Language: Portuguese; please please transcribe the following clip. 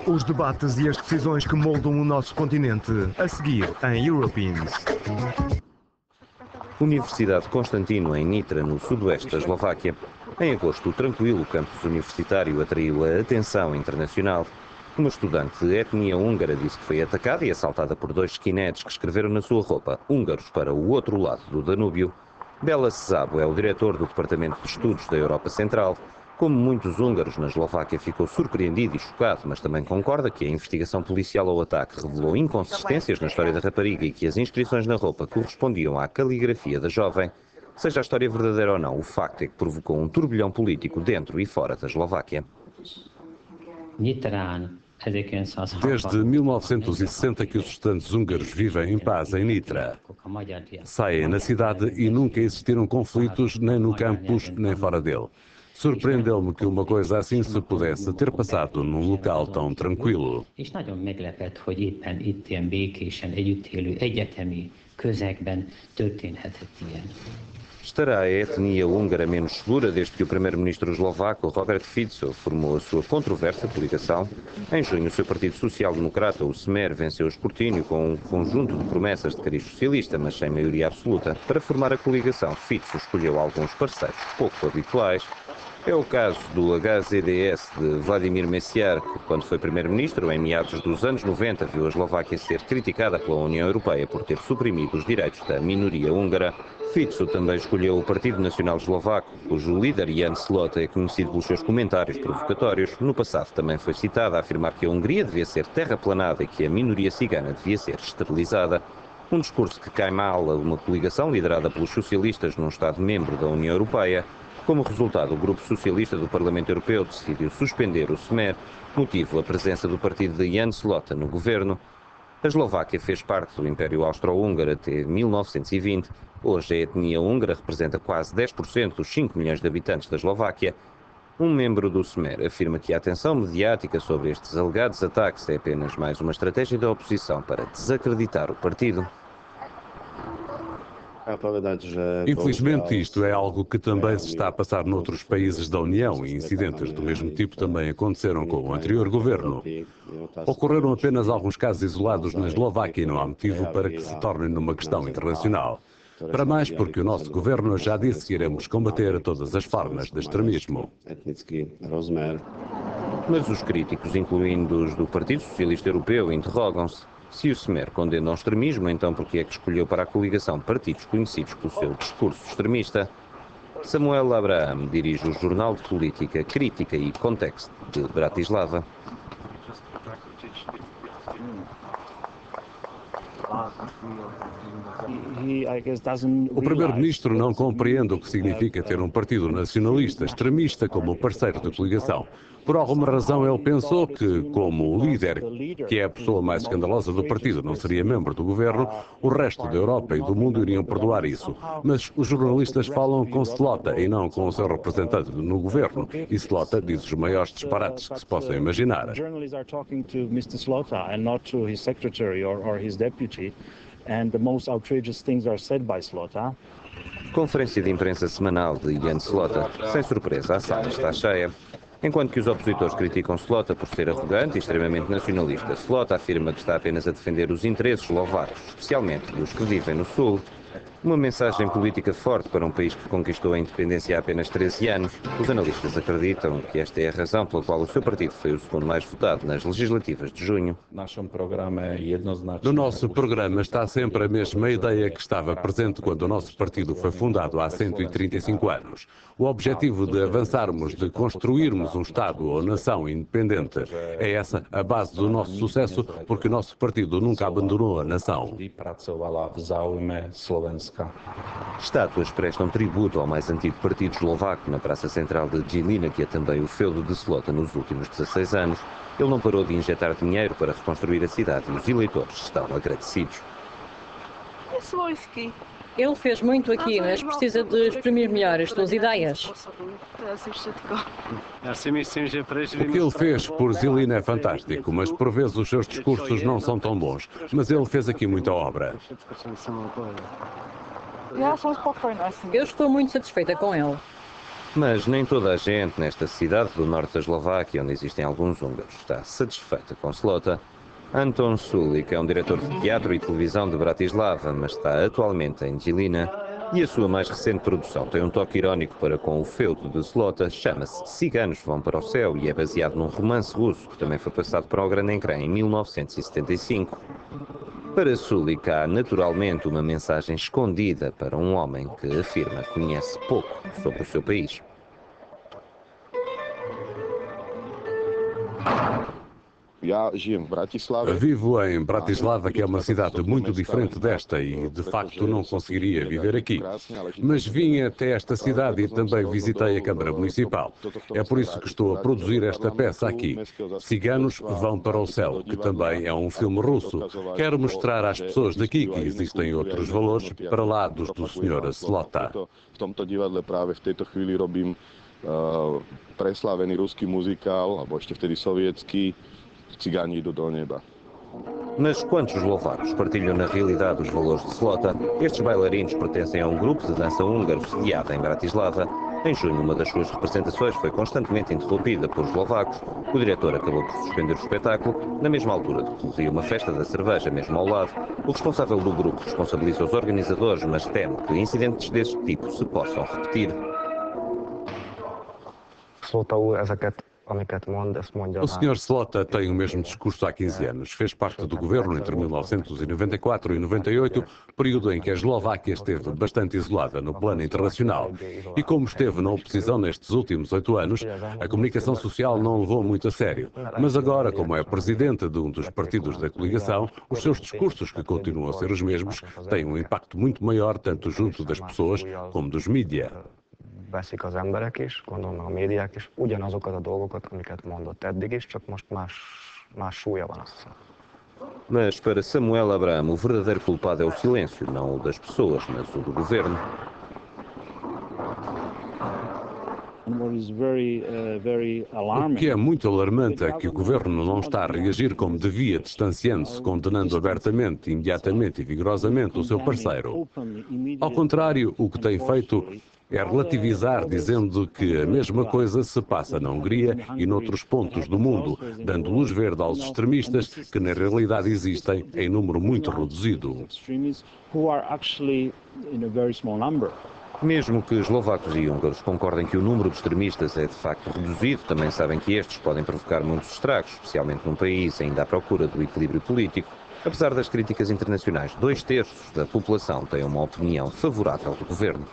Os debates e as decisões que moldam o nosso continente, a seguir em Europeans. Universidade Constantino, em Nitra, no sudoeste da Eslováquia. Em agosto, o tranquilo campus universitário atraiu a atenção internacional. Uma estudante de etnia húngara disse que foi atacada e assaltada por dois skinheads que escreveram na sua roupa "húngaros para o outro lado do Danúbio". Bela Szabo é o diretor do Departamento de Estudos da Europa Central. Como muitos húngaros na Eslováquia, ficou surpreendido e chocado, mas também concorda que a investigação policial ao ataque revelou inconsistências na história da rapariga e que as inscrições na roupa correspondiam à caligrafia da jovem. Seja a história verdadeira ou não, o facto é que provocou um turbilhão político dentro e fora da Eslováquia. Desde 1960 que os estudantes húngaros vivem em paz em Nitra. Saem na cidade e nunca existiram conflitos nem no campus nem fora dele. Surpreendeu-me que uma coisa assim se pudesse ter passado num local tão tranquilo. Estará a etnia húngara menos segura desde que o primeiro-ministro eslovaco Robert Fico formou a sua controversa coligação? Em junho, o seu partido social-democrata, o Smer, venceu o escrutínio com um conjunto de promessas de cariz socialista, mas sem maioria absoluta. Para formar a coligação, Fico escolheu alguns parceiros pouco habituais. É o caso do HZDS de Vladimir Mečiar, que, quando foi primeiro-ministro, em meados dos anos 90, viu a Eslováquia ser criticada pela União Europeia por ter suprimido os direitos da minoria húngara. Fico também escolheu o Partido Nacional Eslovaco, cujo líder Jan Slota é conhecido pelos seus comentários provocatórios. No passado também foi citado a afirmar que a Hungria devia ser terraplanada e que a minoria cigana devia ser esterilizada. Um discurso que cai mal a uma coligação liderada pelos socialistas num Estado-membro da União Europeia. Como resultado, o Grupo Socialista do Parlamento Europeu decidiu suspender o Smer, motivo a presença do partido de Jan Slota no governo. A Eslováquia fez parte do Império Austro-Húngaro até 1920. Hoje a etnia húngara representa quase 10% dos 5 milhões de habitantes da Eslováquia. Um membro do Smer afirma que a atenção mediática sobre estes alegados ataques é apenas mais uma estratégia da oposição para desacreditar o partido. Infelizmente, isto é algo que também se está a passar noutros países da União e incidentes do mesmo tipo também aconteceram com o anterior governo. Ocorreram apenas alguns casos isolados na Eslováquia e não há motivo para que se torne numa questão internacional. Para mais porque o nosso governo já disse que iremos combater todas as formas de extremismo. Mas os críticos, incluindo os do Partido Socialista Europeu, interrogam-se. Se o Smer condena o extremismo, então por que é que escolheu para a coligação partidos conhecidos pelo seu discurso extremista? Samuel Abraham dirige o jornal de política Crítica e Contexto de Bratislava. O primeiro-ministro não compreende o que significa ter um partido nacionalista extremista como parceiro de coligação. Por alguma razão ele pensou que, como o líder, que é a pessoa mais escandalosa do partido, não seria membro do governo, o resto da Europa e do mundo iriam perdoar isso. Mas os jornalistas falam com Slota e não com o seu representante no governo. E Slota diz os maiores disparates que se possam imaginar. Conferência de imprensa semanal de Jan Slota. Sem surpresa, a sala está cheia. Enquanto que os opositores criticam Slota por ser arrogante e extremamente nacionalista, Slota afirma que está apenas a defender os interesses eslovacos, especialmente dos que vivem no Sul. Uma mensagem política forte para um país que conquistou a independência há apenas 13 anos. Os analistas acreditam que esta é a razão pela qual o seu partido foi o segundo mais votado nas legislativas de junho. No nosso programa está sempre a mesma ideia que estava presente quando o nosso partido foi fundado há 135 anos. O objetivo de avançarmos, de construirmos um Estado ou nação independente. É essa a base do nosso sucesso, porque o nosso partido nunca abandonou a nação. Estátuas prestam tributo ao mais antigo partido eslovaco na Praça Central de Žilina, que é também o feudo de Slota nos últimos 16 anos. Ele não parou de injetar dinheiro para reconstruir a cidade e os eleitores estão agradecidos. Ele fez muito aqui, mas precisa de exprimir melhor as suas ideias. O que ele fez por Žilina é fantástico, mas por vezes os seus discursos não são tão bons. Mas ele fez aqui muita obra. Eu estou muito satisfeita com ele. Mas nem toda a gente nesta cidade do norte da Eslováquia, onde existem alguns húngaros, está satisfeita com Slota. Anton Sulik é um diretor de teatro e televisão de Bratislava, mas está atualmente em Žilina. E a sua mais recente produção tem um toque irónico para com o feudo de Slota, chama-se Ciganos Vão para o Céu e é baseado num romance russo que também foi passado para o grande ecrã em 1975. Para Sulik há naturalmente uma mensagem escondida para um homem que afirma que conhece pouco sobre o seu país. Vivo em Bratislava, que é uma cidade muito diferente desta e, de facto, não conseguiria viver aqui. Mas vim até esta cidade e também visitei a Câmara Municipal. É por isso que estou a produzir esta peça aqui. Ciganos Vão para o Céu, que também é um filme russo. Quero mostrar às pessoas daqui que existem outros valores para lá dos do Sr. Slota. V tomto divadle práve v tejto chvíli robím preslávený ruský muzikál, alebo ešte vtedy sovietský, Cigáni idú do neba. Mas quantos eslovacos partilham na realidade os valores de Slota? Estes bailarinos pertencem a um grupo de dança húngaro sediado em Bratislava. Em junho, uma das suas representações foi constantemente interrompida por eslovacos. O diretor acabou por suspender o espetáculo, na mesma altura decorria uma festa da cerveja mesmo ao lado. O responsável do grupo responsabiliza os organizadores, mas teme que incidentes deste tipo se possam repetir. O Sr. Slota tem o mesmo discurso há 15 anos. Fez parte do governo entre 1994 e 98, período em que a Eslováquia esteve bastante isolada no plano internacional. E como esteve na oposição nestes últimos 8 anos, a comunicação social não levou muito a sério. Mas agora, como é presidente de um dos partidos da coligação, os seus discursos, que continuam a ser os mesmos, têm um impacto muito maior tanto junto das pessoas como dos mídia. Veszik az emberek is, gondolom a médiák is, ugyanazokat a dolgokat, amiket mondott eddig is, csak most más súlya van, azt hiszem. Mas para Samuel Abraham, o verdadeiro culpado é o silêncio, não o das pessoas, mas o do governo. O que é muito alarmante é que o governo não está a reagir como devia, distanciando-se, condenando abertamente, imediatamente e vigorosamente o seu parceiro. Ao contrário, o que tem feito é relativizar, dizendo que a mesma coisa se passa na Hungria e noutros pontos do mundo, dando luz verde aos extremistas que na realidade existem em número muito reduzido. Mesmo que eslovacos e húngaros concordem que o número de extremistas é de facto reduzido, também sabem que estes podem provocar muitos estragos, especialmente num país ainda à procura do equilíbrio político. Apesar das críticas internacionais, 2/3 da população tem uma opinião favorável do governo.